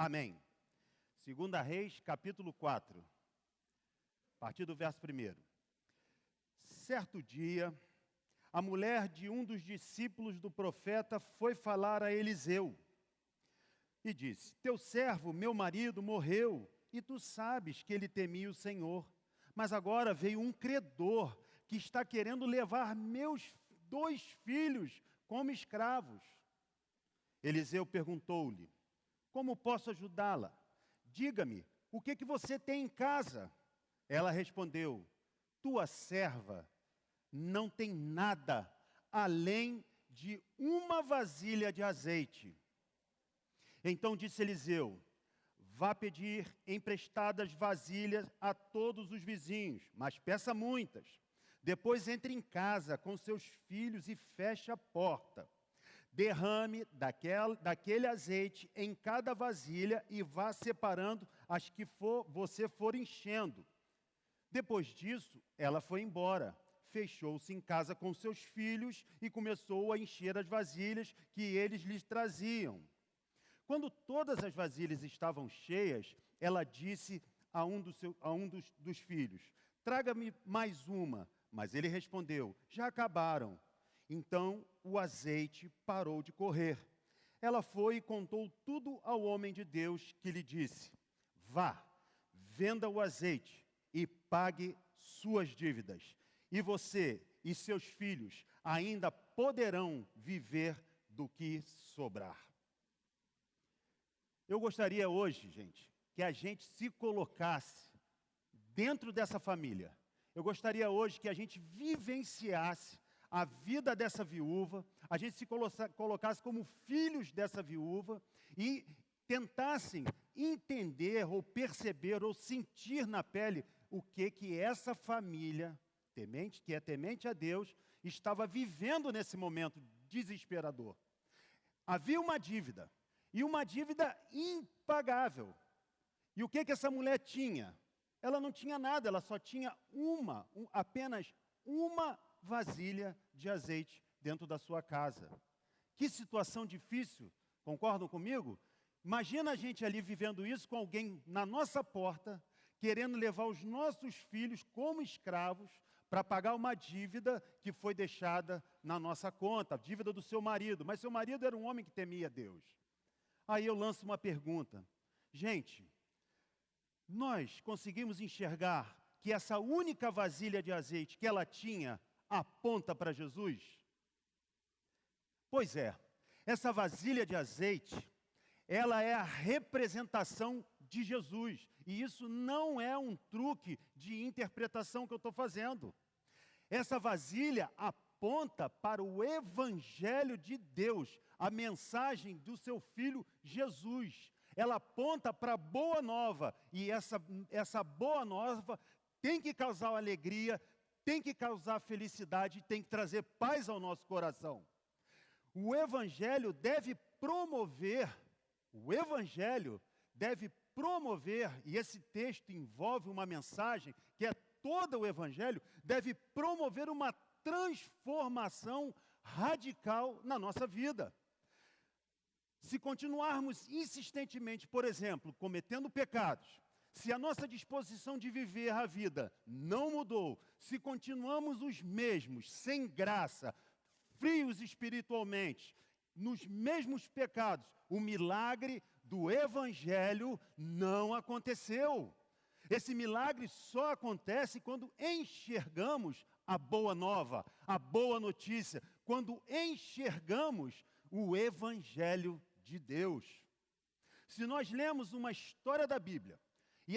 Amém. 2 Reis, capítulo 4, a partir do verso 1. Certo dia, a mulher de um dos discípulos do profeta foi falar a Eliseu e disse: teu servo, meu marido, morreu, e tu sabes que ele temia o Senhor. Mas agora veio um credor que está querendo levar meus 2 filhos como escravos. Eliseu perguntou-lhe: como posso ajudá-la? Diga-me, o que você tem em casa? Ela respondeu: tua serva não tem nada além de uma vasilha de azeite. Então disse Eliseu: vá pedir emprestadas vasilhas a todos os vizinhos, mas peça muitas. Depois entre em casa com seus filhos e feche a porta. Derrame daquele azeite em cada vasilha e vá separando as que você for enchendo. Depois disso, ela foi embora, fechou-se em casa com seus filhos e começou a encher as vasilhas que eles lhes traziam. Quando todas as vasilhas estavam cheias, ela disse a um dos filhos: traga-me mais uma. Mas ele respondeu: já acabaram. Então o azeite parou de correr. Ela foi e contou tudo ao homem de Deus, que lhe disse: vá, venda o azeite e pague suas dívidas. E você e seus filhos ainda poderão viver do que sobrar. Eu gostaria hoje, gente, que a gente se colocasse dentro dessa família. Eu gostaria hoje que a gente vivenciasse a vida dessa viúva, a gente se colocasse como filhos dessa viúva e tentassem entender ou perceber ou sentir na pele o que essa família que é temente a Deus, estava vivendo nesse momento desesperador. Havia uma dívida, e uma dívida impagável. E o que essa mulher tinha? Ela não tinha nada, ela só tinha apenas uma vasilha de azeite dentro da sua casa. Que situação difícil, concordam comigo? Imagina a gente ali vivendo isso com alguém na nossa porta, querendo levar os nossos filhos como escravos para pagar uma dívida que foi deixada na nossa conta, a dívida do seu marido. Mas seu marido era um homem que temia Deus. Aí eu lanço uma pergunta. Gente, nós conseguimos enxergar que essa única vasilha de azeite que ela tinha aponta para Jesus? Pois é, essa vasilha de azeite, ela é a representação de Jesus. E isso não é um truque de interpretação que eu estou fazendo. Essa vasilha aponta para o Evangelho de Deus, a mensagem do seu Filho Jesus. Ela aponta para a boa nova. E essa boa nova tem que causar alegria, tem que causar felicidade, tem que trazer paz ao nosso coração. O Evangelho deve promover, e esse texto envolve uma mensagem que é todo o Evangelho, deve promover uma transformação radical na nossa vida. Se continuarmos insistentemente, por exemplo, cometendo pecados, se a nossa disposição de viver a vida não mudou, se continuamos os mesmos, sem graça, frios espiritualmente, nos mesmos pecados, o milagre do Evangelho não aconteceu. Esse milagre só acontece quando enxergamos a boa nova, a boa notícia, quando enxergamos o Evangelho de Deus. Se nós lemos uma história da Bíblia, e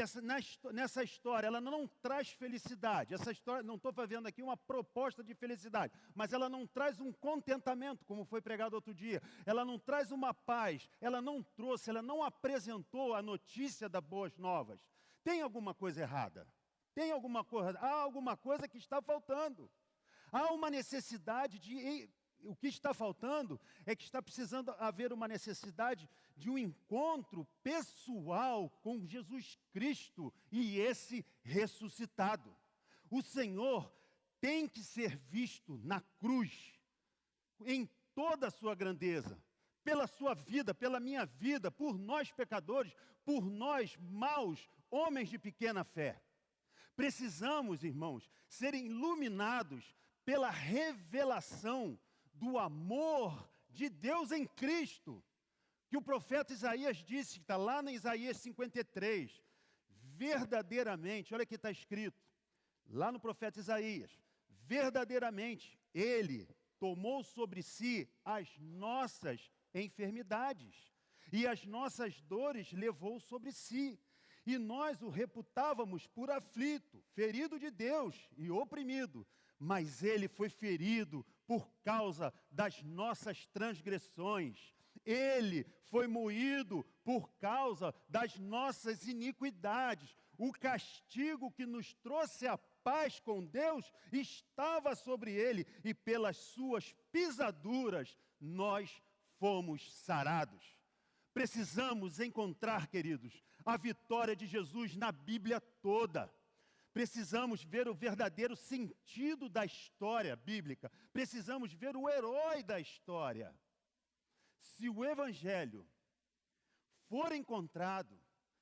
nessa história ela não traz felicidade, essa história, não estou fazendo aqui uma proposta de felicidade, mas ela não traz um contentamento, como foi pregado outro dia, ela não traz uma paz, ela não apresentou a notícia das boas novas. Tem alguma coisa errada? Há alguma coisa que está faltando. Há uma necessidade o que está faltando é que está precisando haver uma necessidade de um encontro pessoal com Jesus Cristo e esse ressuscitado. O Senhor tem que ser visto na cruz, em toda a sua grandeza, pela sua vida, pela minha vida, por nós pecadores, por nós maus, homens de pequena fé. Precisamos, irmãos, ser iluminados pela revelação do amor de Deus em Cristo, que o profeta Isaías disse, que está lá em Isaías 53, verdadeiramente, olha o que está escrito, lá no profeta Isaías, verdadeiramente, Ele tomou sobre si as nossas enfermidades, e as nossas dores levou sobre si, e nós o reputávamos por aflito, ferido de Deus e oprimido, mas Ele foi ferido por causa das nossas transgressões, Ele foi moído por causa das nossas iniquidades. O castigo que nos trouxe a paz com Deus estava sobre Ele, e pelas suas pisaduras nós fomos sarados. Precisamos encontrar, queridos, a vitória de Jesus na Bíblia toda. Precisamos ver o verdadeiro sentido da história bíblica. Precisamos ver o herói da história. Se o Evangelho for encontrado,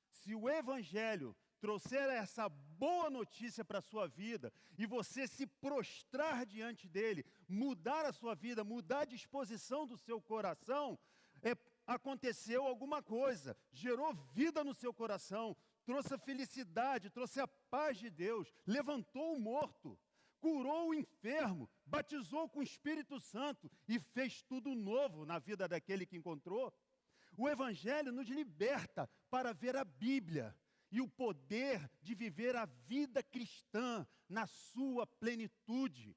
se o Evangelho trouxer essa boa notícia para a sua vida, e você se prostrar diante dele, mudar a sua vida, mudar a disposição do seu coração, aconteceu alguma coisa, gerou vida no seu coração, trouxe a felicidade, trouxe a paz de Deus, levantou o morto, curou o enfermo, batizou com o Espírito Santo e fez tudo novo na vida daquele que encontrou. O Evangelho nos liberta para ver a Bíblia e o poder de viver a vida cristã na sua plenitude,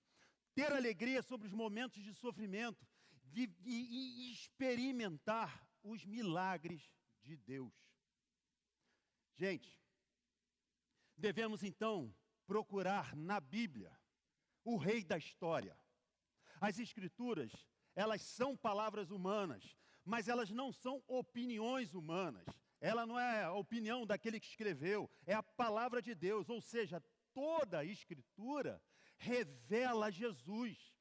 ter alegria sobre os momentos de sofrimento e experimentar os milagres de Deus. Gente, devemos então procurar na Bíblia o rei da história. As Escrituras, elas são palavras humanas, mas elas não são opiniões humanas. Ela não é a opinião daquele que escreveu, é a palavra de Deus. Ou seja, toda a Escritura revela Jesus.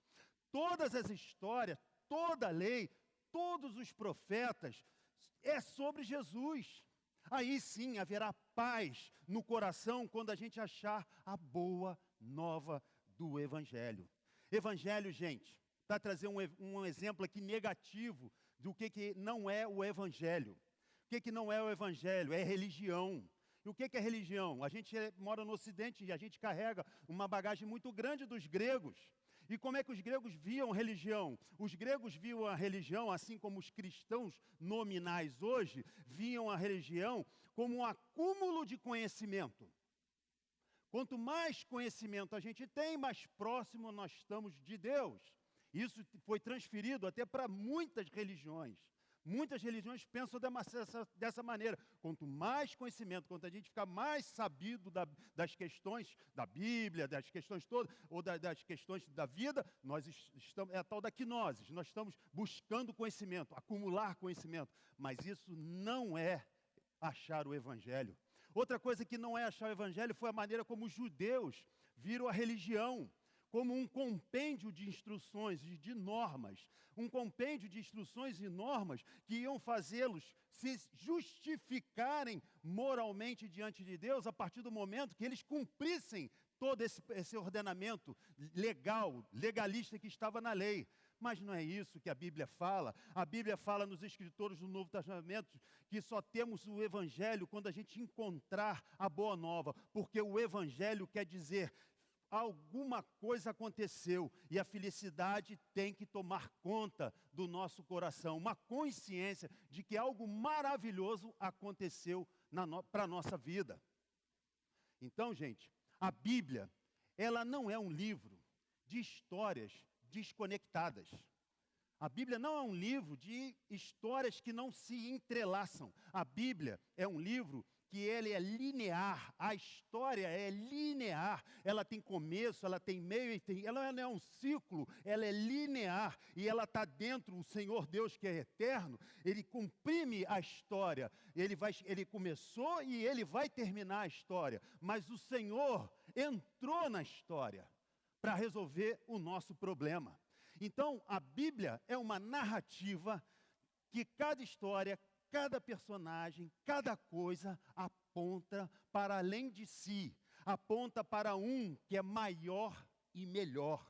Todas as histórias, toda a lei, todos os profetas, é sobre Jesus. Aí sim haverá paz no coração quando a gente achar a boa nova do Evangelho. Evangelho, gente, para trazer um exemplo aqui negativo do que não é o Evangelho. O que não é o Evangelho? É religião. E o que é religião? A gente mora no Ocidente e a gente carrega uma bagagem muito grande dos gregos. E como é que os gregos viam religião? Os gregos viam a religião, assim como os cristãos nominais hoje, viam a religião como um acúmulo de conhecimento. Quanto mais conhecimento a gente tem, mais próximo nós estamos de Deus. Isso foi transferido até para muitas religiões. Muitas religiões pensam dessa maneira. Quanto mais conhecimento, quanto a gente ficar mais sabido das questões da Bíblia, das questões todas, ou das questões da vida, nós estamos, é a tal da quinose. Nós estamos buscando conhecimento, acumular conhecimento. Mas isso não é achar o Evangelho. Outra coisa que não é achar o Evangelho foi a maneira como os judeus viram a religião, como um compêndio de instruções e de normas, um compêndio de instruções e normas que iam fazê-los se justificarem moralmente diante de Deus a partir do momento que eles cumprissem todo esse ordenamento legalista que estava na lei. Mas não é isso que a Bíblia fala. A Bíblia fala nos escritores do Novo Testamento que só temos o Evangelho quando a gente encontrar a boa nova, porque o Evangelho quer dizer alguma coisa aconteceu e a felicidade tem que tomar conta do nosso coração, uma consciência de que algo maravilhoso aconteceu para a nossa vida. Então, gente, a Bíblia, ela não é um livro de histórias desconectadas. A Bíblia não é um livro de histórias que não se entrelaçam. A Bíblia é um livro que ele é linear, a história é linear, ela tem começo, ela tem meio, ela não é um ciclo, ela é linear, e ela está dentro, o Senhor Deus que é eterno, ele comprime a história, ele começou e ele vai terminar a história, mas o Senhor entrou na história para resolver o nosso problema. Então, a Bíblia é uma narrativa que cada história, cada personagem, cada coisa aponta para além de si, aponta para um que é maior e melhor.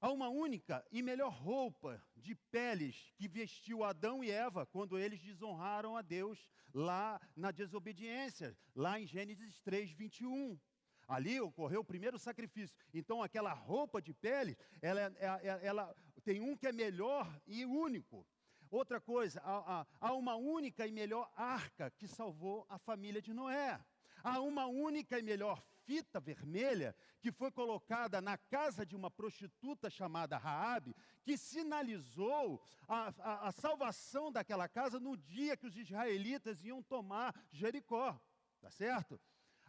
Há uma única e melhor roupa de peles que vestiu Adão e Eva quando eles desonraram a Deus lá na desobediência, lá em Gênesis 3, 21. Ali ocorreu o primeiro sacrifício. Então aquela roupa de pele, ela tem um que é melhor e único. Outra coisa, há uma única e melhor arca que salvou a família de Noé. Há uma única e melhor fita vermelha que foi colocada na casa de uma prostituta chamada Raabe, que sinalizou a salvação daquela casa no dia que os israelitas iam tomar Jericó, tá certo?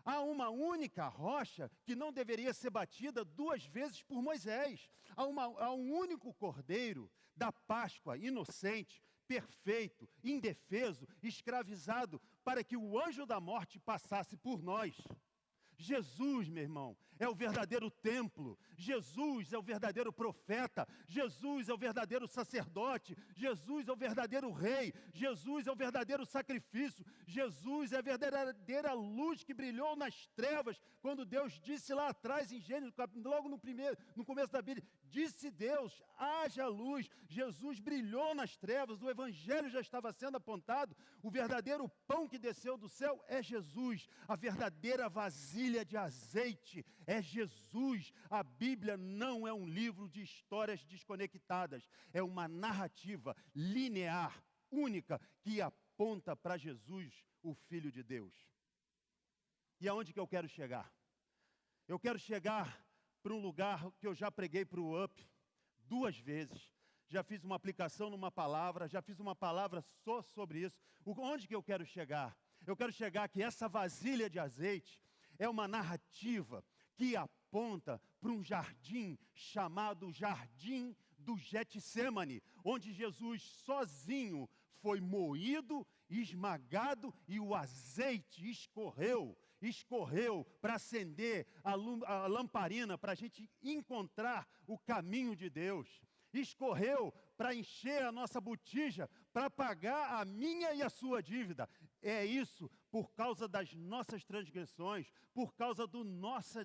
Há uma única rocha que não deveria ser batida 2 vezes por Moisés. Há um único cordeiro da Páscoa, inocente, perfeito, indefeso, escravizado, para que o anjo da morte passasse por nós. Jesus, meu irmão, é o verdadeiro templo. Jesus é o verdadeiro profeta. Jesus é o verdadeiro sacerdote. Jesus é o verdadeiro rei. Jesus é o verdadeiro sacrifício. Jesus é a verdadeira luz que brilhou nas trevas. Quando Deus disse lá atrás em Gênesis, logo no começo da Bíblia, disse Deus, haja luz. Jesus brilhou nas trevas. O evangelho já estava sendo apontado. O verdadeiro pão que desceu do céu é Jesus. A verdadeira vasilha de azeite é Jesus. A Bíblia não é um livro de histórias desconectadas, é uma narrativa linear, única, que aponta para Jesus, o Filho de Deus. E aonde que eu quero chegar? Eu quero chegar para um lugar que eu já preguei para o UP 2 vezes. Já fiz uma aplicação numa palavra, já fiz uma palavra só sobre isso. Onde que eu quero chegar? Eu quero chegar que essa vasilha de azeite é uma narrativa que aponta para um jardim chamado Jardim do Getsemane, onde Jesus sozinho foi moído, esmagado e o azeite escorreu para acender a lamparina, para a gente encontrar o caminho de Deus. Escorreu para encher a nossa botija, para pagar a minha e a sua dívida. É isso, por causa das nossas transgressões, por causa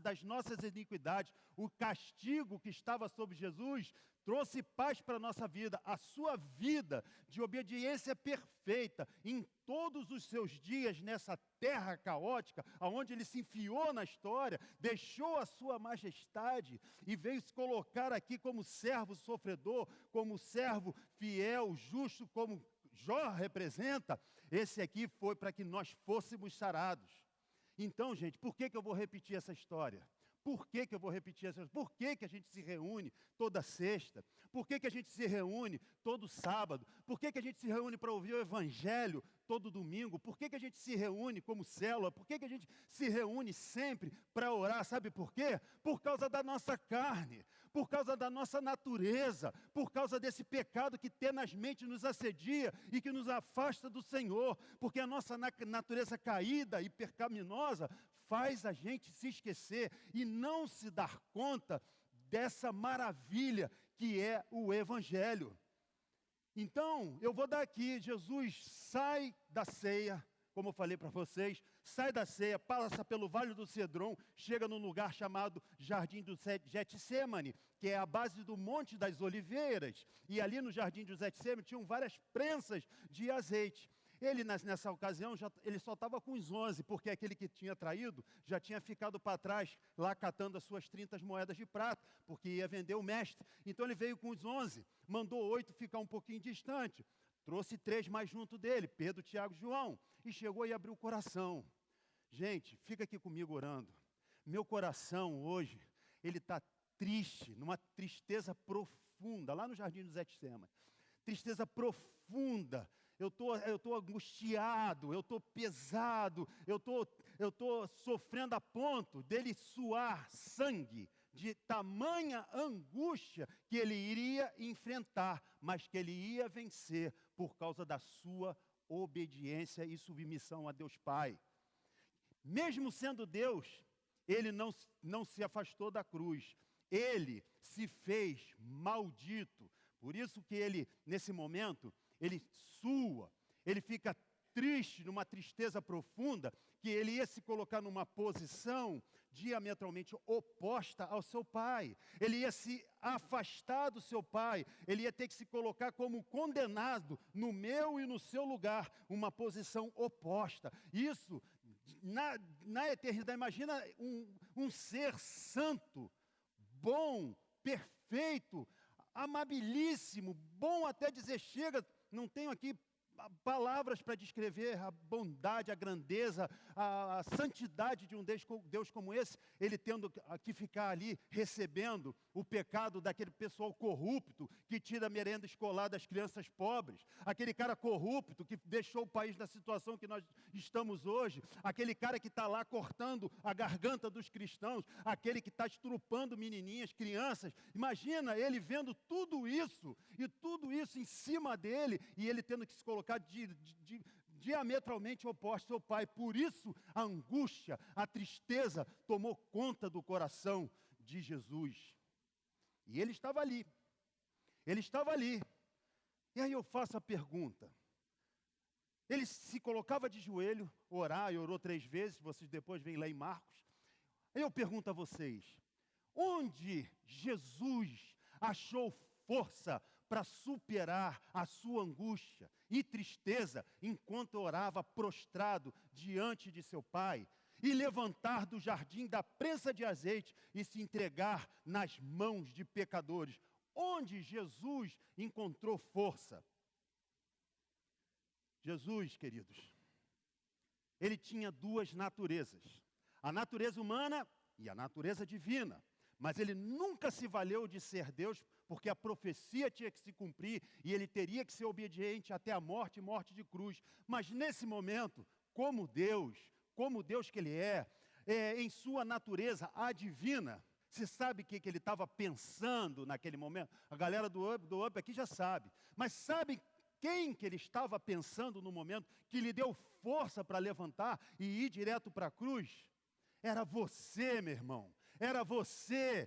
das nossas iniquidades. O castigo que estava sobre Jesus trouxe paz para a nossa vida. A sua vida de obediência perfeita em todos os seus dias nessa terra caótica, aonde ele se enfiou na história, deixou a sua majestade e veio se colocar aqui como servo sofredor, como servo fiel, justo, como Jó representa. Esse aqui foi para que nós fôssemos sarados. Então, gente, por que eu vou repetir essa história? Por que eu vou repetir essa história? Por que a gente se reúne toda sexta? Por que a gente se reúne todo sábado? Por que a gente se reúne para ouvir o evangelho todo domingo? Por que a gente se reúne como célula? Por que a gente se reúne sempre para orar? Sabe por quê? Por causa da nossa carne, por causa da nossa natureza, por causa desse pecado que tenazmente nos assedia e que nos afasta do Senhor, porque a nossa natureza caída e pecaminosa faz a gente se esquecer e não se dar conta dessa maravilha que é o Evangelho. Então, eu vou dar aqui, Jesus sai da ceia, como eu falei para vocês, sai da ceia, passa pelo Vale do Cedron, chega num lugar chamado Jardim do Getsemane, que é a base do Monte das Oliveiras. E ali no Jardim do Getsemane tinham várias prensas de azeite. Ele, nessa ocasião, ele só estava com os 11, porque aquele que tinha traído já tinha ficado para trás, lá catando as suas 30 moedas de prata, porque ia vender o mestre. Então ele veio com os 11, mandou 8 ficar um pouquinho distante, trouxe 3 mais junto dele, Pedro, Tiago e João, e chegou e abriu o coração. Gente, fica aqui comigo orando. Meu coração hoje, ele está triste, numa tristeza profunda, lá no Jardim do Getsemane. Tristeza profunda. Eu estou angustiado, eu estou pesado, eu estou sofrendo a ponto dele suar sangue, de tamanha angústia que ele iria enfrentar, mas que ele ia vencer por causa da sua obediência e submissão a Deus Pai. Mesmo sendo Deus, ele não se afastou da cruz. Ele se fez maldito Por isso que ele, nesse momento, ele sua, ele fica triste, numa tristeza profunda, que ele ia se colocar numa posição diametralmente oposta ao seu pai. Ele ia se afastar do seu pai, ele ia ter que se colocar como condenado no meu e no seu lugar, uma posição oposta. Isso, na eternidade, imagina um ser santo, bom, perfeito, amabilíssimo, bom até dizer chega, não tenho aqui palavras para descrever a bondade, a grandeza, a santidade de um Deus como esse, ele tendo que ficar ali recebendo o pecado daquele pessoal corrupto que tira a merenda escolar das crianças pobres, aquele cara corrupto que deixou o país na situação que nós estamos hoje, aquele cara que está lá cortando a garganta dos cristãos, aquele que está estrupando menininhas, crianças. Imagina ele vendo tudo isso, e tudo isso em cima dele, e ele tendo que se colocar diametralmente oposto ao pai. Por isso a angústia, a tristeza tomou conta do coração de Jesus. E ele estava ali. Ele estava ali. E aí eu faço a pergunta. Ele se colocava de joelho, orar, e orou 3 vezes, vocês depois veem lá em Marcos. Aí eu pergunto a vocês, onde Jesus achou força para superar a sua angústia e tristeza enquanto orava prostrado diante de seu pai, e levantar do jardim da prensa de azeite e se entregar nas mãos de pecadores? Onde Jesus encontrou força? Jesus, queridos, ele tinha 2 naturezas, a natureza humana e a natureza divina. Mas ele nunca se valeu de ser Deus, porque a profecia tinha que se cumprir e ele teria que ser obediente até a morte e morte de cruz. Mas nesse momento, como Deus que ele em sua natureza divina, você sabe o que ele estava pensando naquele momento? A galera do Up aqui já sabe. Mas sabe quem que ele estava pensando no momento que lhe deu força para levantar e ir direto para a cruz? Era você, meu irmão. Era você,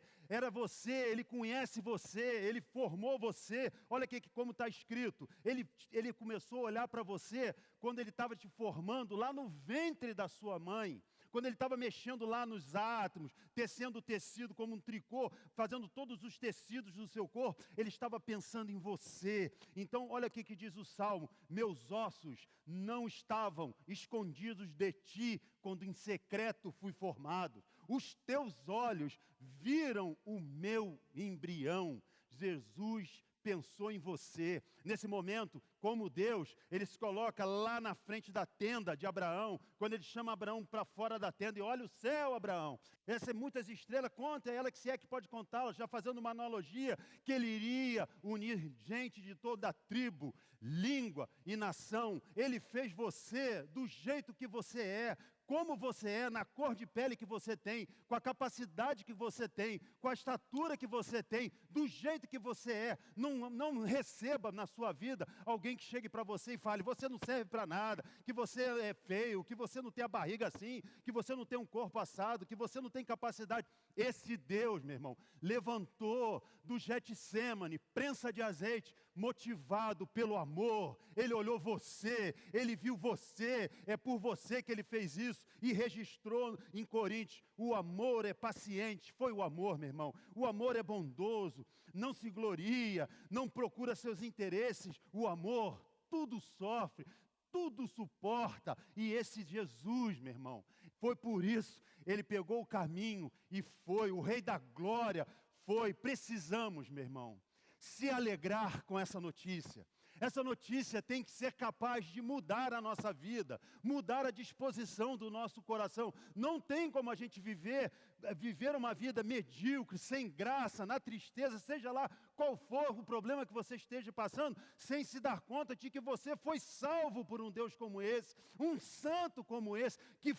ele conhece você, ele formou você. Olha aqui como está escrito. Ele começou a olhar para você quando ele estava te formando lá no ventre da sua mãe. Quando ele estava mexendo lá nos átomos, tecendo o tecido como um tricô, fazendo todos os tecidos do seu corpo, ele estava pensando em você. Então, olha aqui que diz o Salmo: meus ossos não estavam escondidos de ti, quando em secreto fui formado. Os teus olhos viram o meu embrião. Jesus pensou em você. Nesse momento, como Deus, ele se coloca lá na frente da tenda de Abraão, quando ele chama Abraão para fora da tenda, e olha o céu, Abraão, essas são muitas estrelas, conta ela que se é que pode contá-las, já fazendo uma analogia, que ele iria unir gente de toda a tribo, língua e nação. Ele fez você do jeito que você é, como você é, na cor de pele que você tem, com a capacidade que você tem, com a estatura que você tem, do jeito que você é. Não receba na sua vida alguém que chegue para você e fale: você não serve para nada, que você é feio, que você não tem a barriga assim, que você não tem um corpo assado, que você não tem capacidade. Esse Deus, meu irmão, levantou do Getsêmani, prensa de azeite, motivado pelo amor. Ele olhou você, ele viu você, é por você que ele fez isso, e registrou em Coríntios: o amor é paciente. Foi o amor, meu irmão. O amor é bondoso, não se gloria, não procura seus interesses. O amor tudo sofre, tudo suporta. E esse Jesus, meu irmão, foi por isso, ele pegou o caminho e foi, o Rei da Glória foi. Precisamos, meu irmão, se alegrar com essa notícia. Essa notícia tem que ser capaz de mudar a nossa vida, mudar a disposição do nosso coração. Não tem como a gente viver uma vida medíocre, sem graça, na tristeza, seja lá qual for o problema que você esteja passando, sem se dar conta de que você foi salvo por um Deus como esse, um santo como esse, que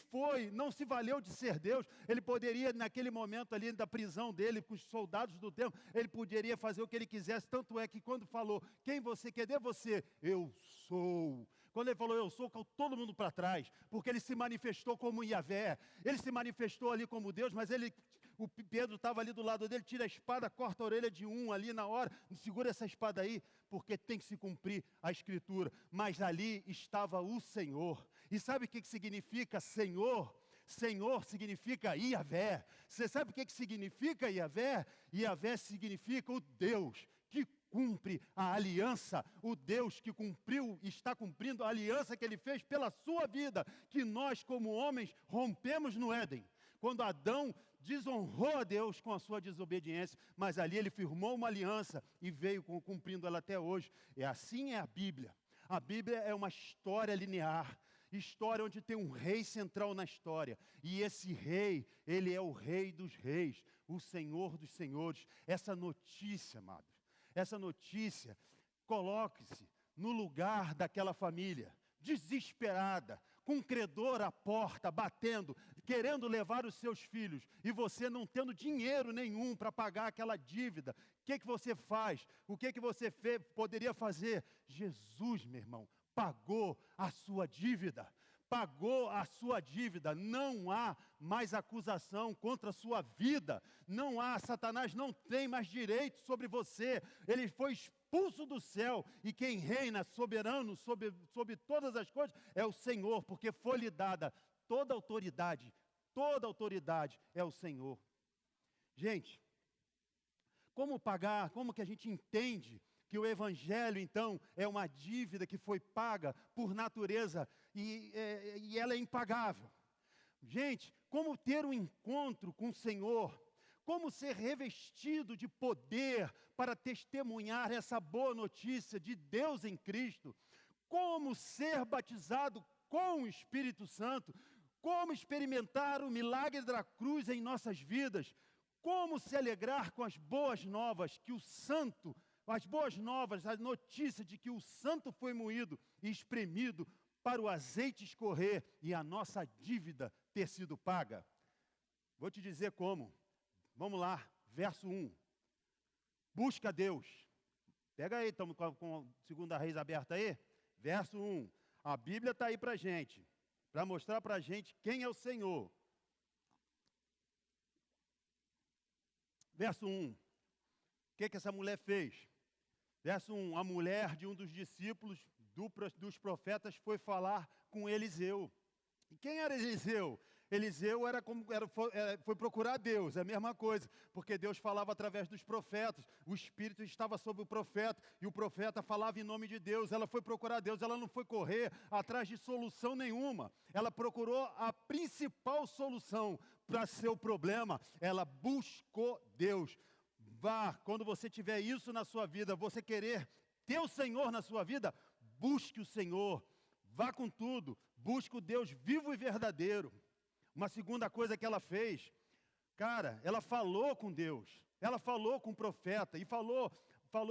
não se valeu de ser Deus. Ele poderia, naquele momento ali da prisão dele, com os soldados do templo, ele poderia fazer o que ele quisesse. Tanto é que quando falou: quem você quer? Cadê você? Eu sou. Quando ele falou eu sou, caiu todo mundo para trás, porque ele se manifestou como Yahvé, ele se manifestou ali como Deus, mas ele O Pedro estava ali do lado dele, tira a espada, corta a orelha de um ali na hora, segura essa espada aí, porque tem que se cumprir a Escritura. Mas ali estava o Senhor. E sabe o que significa Senhor? Senhor significa Iavé. Você sabe o que significa Iavé? Iavé significa o Deus que cumpre a aliança, o Deus que cumpriu, está cumprindo a aliança que Ele fez pela sua vida, que nós como homens rompemos no Éden. Quando Adão desonrou a Deus com a sua desobediência, mas ali ele firmou uma aliança e veio cumprindo ela até hoje. E assim é a Bíblia. A Bíblia é uma história linear, história onde tem um rei central na história. E esse rei, ele é o Rei dos Reis, o Senhor dos Senhores. Essa notícia, amados, essa notícia, coloque-se no lugar daquela família, desesperada, com um credor à porta, batendo, querendo levar os seus filhos, e você não tendo dinheiro nenhum para pagar aquela dívida. O que você faz? O que você poderia fazer? Jesus, meu irmão, pagou a sua dívida. Pagou a sua dívida, não há mais acusação contra a sua vida, não há, Satanás não tem mais direito sobre você, ele foi expulso do céu, e quem reina soberano sobre todas as coisas é o Senhor, porque foi-lhe dada toda autoridade é o Senhor. Gente, como pagar, como que a gente entende que o Evangelho, então, é uma dívida que foi paga por natureza e ela é impagável? Gente, como ter um encontro com o Senhor? Como ser revestido de poder para testemunhar essa boa notícia de Deus em Cristo? Como ser batizado com o Espírito Santo? Como experimentar o milagre da cruz em nossas vidas? Como se alegrar com as boas novas que o santo, as boas novas, a notícia de que o santo foi moído e espremido para o azeite escorrer e a nossa dívida ter sido paga? Vou te dizer como. Vamos lá, verso 1. Busca Deus. Pega aí, estamos com a 2 Reis aberta aí. Verso 1. A Bíblia está aí para a gente, para mostrar para a gente quem é o Senhor. Verso 1. O que essa mulher fez? Verso 1. A mulher de um dos discípulos dos profetas foi falar com Eliseu. E quem era Eliseu? Eliseu foi procurar Deus, é a mesma coisa, porque Deus falava através dos profetas, o Espírito estava sobre o profeta, e o profeta falava em nome de Deus. Ela foi procurar Deus, ela não foi correr atrás de solução nenhuma, ela procurou a principal solução para seu problema, ela buscou Deus. Vá, quando você tiver isso na sua vida, você querer ter o Senhor na sua vida, busque o Senhor, vá com tudo, busque o Deus vivo e verdadeiro. Uma segunda coisa que ela fez, cara, ela falou com Deus, ela falou com o profeta e falou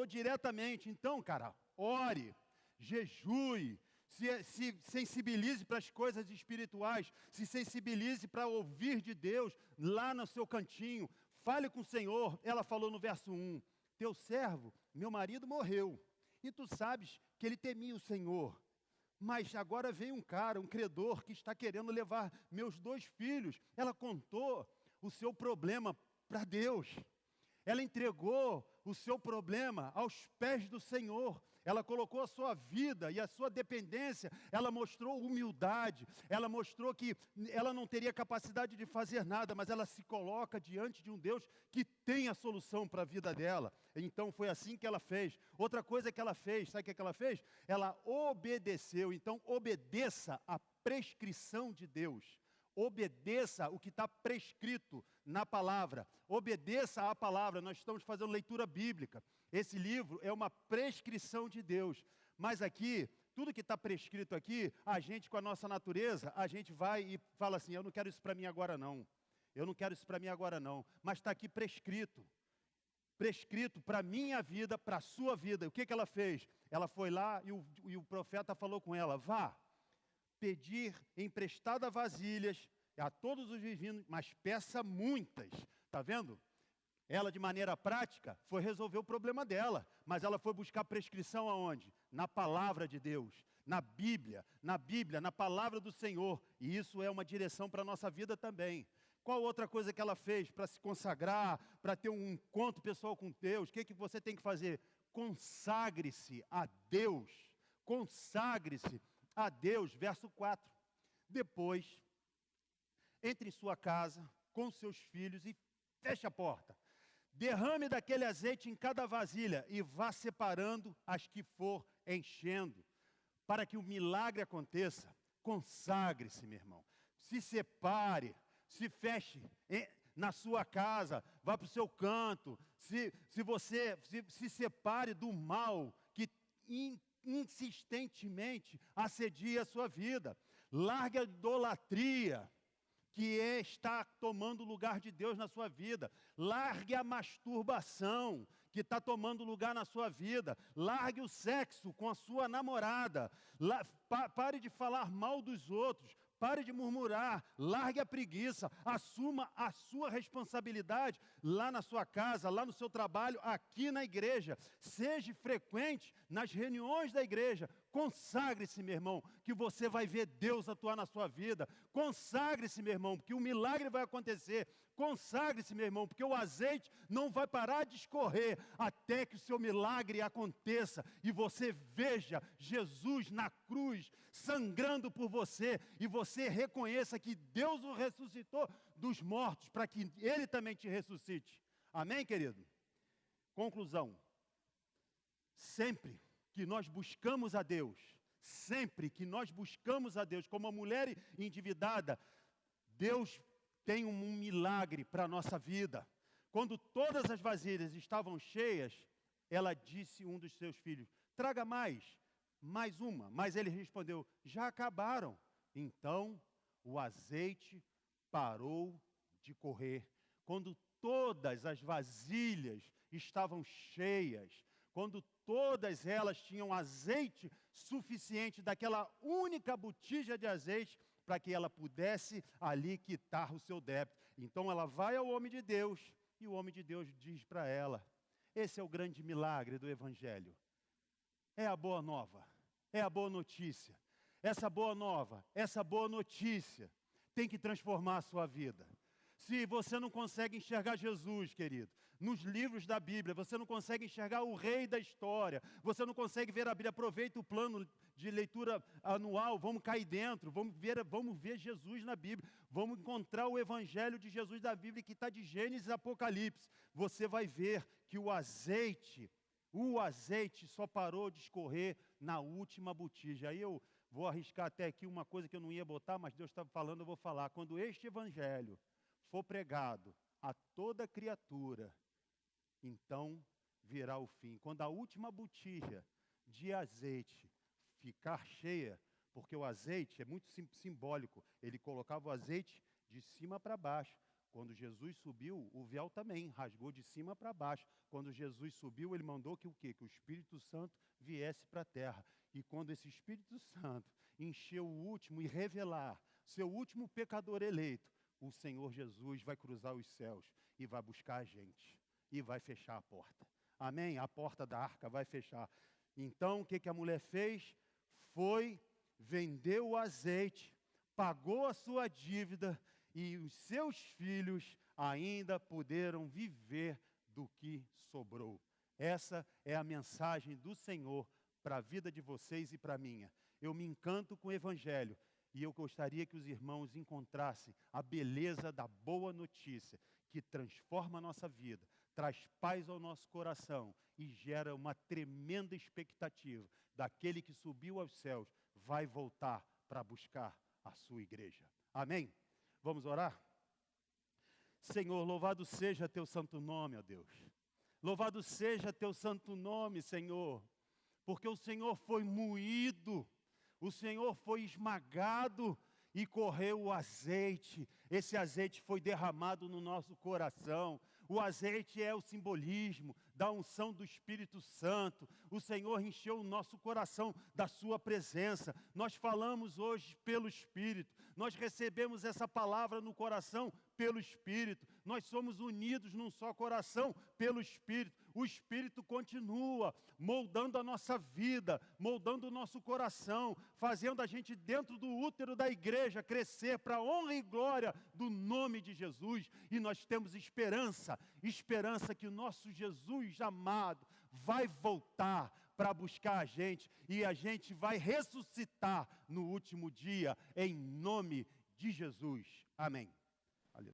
diretamente. Então, cara, ore, jejue, se sensibilize para as coisas espirituais, se sensibilize para ouvir de Deus lá no seu cantinho, fale com o Senhor. Ela falou no verso 1, teu servo, meu marido morreu, e tu sabes que ele temia o Senhor. Mas agora veio um cara, um credor, que está querendo levar meus 2 filhos. Ela contou o seu problema para Deus. Ela entregou o seu problema aos pés do Senhor. Ela colocou a sua vida e a sua dependência. Ela mostrou humildade. Ela mostrou que ela não teria capacidade de fazer nada, mas ela se coloca diante de um Deus que tem a solução para a vida dela. Então foi assim que ela fez. Outra coisa que ela fez, sabe o que ela fez? Ela obedeceu. Então obedeça à prescrição de Deus. Obedeça o que está prescrito na palavra. Obedeça à palavra. Nós estamos fazendo leitura bíblica. Esse livro é uma prescrição de Deus. Mas aqui, tudo que está prescrito aqui, a gente com a nossa natureza, a gente vai e fala assim, eu não quero isso para mim agora não. Eu não quero isso para mim agora não. Mas está aqui prescrito. Prescrito para a minha vida, para a sua vida. O que ela fez? Ela foi lá e o profeta falou com ela, vá pedir emprestada vasilhas a todos os vizinhos, mas peça muitas. Está vendo? Ela, de maneira prática, foi resolver o problema dela, mas ela foi buscar prescrição aonde? Na palavra de Deus, na Bíblia, na palavra do Senhor. E isso é uma direção para a nossa vida também. Qual outra coisa que ela fez para se consagrar, para ter um encontro pessoal com Deus? O que você tem que fazer? Consagre-se a Deus. Consagre-se a Deus. Verso 4. Depois, entre em sua casa com seus filhos e feche a porta. Derrame daquele azeite em cada vasilha e vá separando as que for enchendo. Para que o milagre aconteça, consagre-se, meu irmão. Se separe, se feche na sua casa, vá para o seu canto. Se separe do mal que insistentemente assedia a sua vida. Largue a idolatria que está tomando o lugar de Deus na sua vida. Largue a masturbação que está tomando lugar na sua vida. Largue o sexo com a sua namorada. Pare de falar mal dos outros. Pare de murmurar. Largue a preguiça. Assuma a sua responsabilidade lá na sua casa, lá no seu trabalho, aqui na igreja. Seja frequente nas reuniões da igreja. Consagre-se, meu irmão, que você vai ver Deus atuar na sua vida. Consagre-se, meu irmão, porque o milagre vai acontecer. Consagre-se, meu irmão, porque o azeite não vai parar de escorrer até que o seu milagre aconteça e você veja Jesus na cruz sangrando por você e você reconheça que Deus o ressuscitou dos mortos para que Ele também te ressuscite. Amém, querido? Conclusão. Sempre que nós buscamos a Deus, como a mulher endividada, Deus tem um milagre para a nossa vida. Quando todas as vasilhas estavam cheias, ela disse a um dos seus filhos, traga mais uma. Mas ele respondeu, já acabaram. Então, o azeite parou de correr. Quando todas as vasilhas estavam cheias, quando todas elas tinham azeite suficiente daquela única botija de azeite para que ela pudesse ali quitar o seu débito. Então ela vai ao homem de Deus e o homem de Deus diz para ela, esse é o grande milagre do Evangelho. É a boa nova, é a boa notícia. Essa boa nova, essa boa notícia tem que transformar a sua vida. Se você não consegue enxergar Jesus, querido, nos livros da Bíblia, você não consegue enxergar o rei da história, você não consegue ver a Bíblia, aproveita o plano de leitura anual, vamos cair dentro, vamos ver Jesus na Bíblia, vamos encontrar o Evangelho de Jesus da Bíblia que está de Gênesis a Apocalipse. Você vai ver que o azeite só parou de escorrer na última botija. Aí eu vou arriscar até aqui uma coisa que eu não ia botar, mas Deus está falando, eu vou falar. Quando este Evangelho for pregado a toda criatura, então virá o fim. Quando a última botija de azeite ficar cheia, porque o azeite é muito simbólico, ele colocava o azeite de cima para baixo. Quando Jesus subiu, o véu também rasgou de cima para baixo. Quando Jesus subiu, ele mandou que o quê? Que o Espírito Santo viesse para a terra. E quando esse Espírito Santo encheu o último e revelar seu último pecador eleito, o Senhor Jesus vai cruzar os céus e vai buscar a gente e vai fechar a porta. Amém? A porta da arca vai fechar. Então, o que a mulher fez? Foi, vendeu o azeite, pagou a sua dívida e os seus filhos ainda puderam viver do que sobrou. Essa é a mensagem do Senhor para a vida de vocês e para a minha. Eu me encanto com o Evangelho. E eu gostaria que os irmãos encontrassem a beleza da boa notícia, que transforma a nossa vida, traz paz ao nosso coração e gera uma tremenda expectativa daquele que subiu aos céus, vai voltar para buscar a sua igreja. Amém? Vamos orar? Senhor, louvado seja teu santo nome, ó Deus. Louvado seja teu santo nome, Senhor, porque o Senhor foi moído, o Senhor foi esmagado e correu o azeite. Esse azeite foi derramado no nosso coração. O azeite é o simbolismo da unção do Espírito Santo. O Senhor encheu o nosso coração da sua presença. Nós falamos hoje pelo Espírito. Nós recebemos essa palavra no coração pelo Espírito. Nós somos unidos num só coração pelo Espírito. O Espírito continua moldando a nossa vida, moldando o nosso coração, fazendo a gente dentro do útero da igreja crescer para a honra e glória do nome de Jesus. E nós temos esperança que o nosso Jesus amado vai voltar para buscar a gente e a gente vai ressuscitar no último dia, em nome de Jesus. Amém.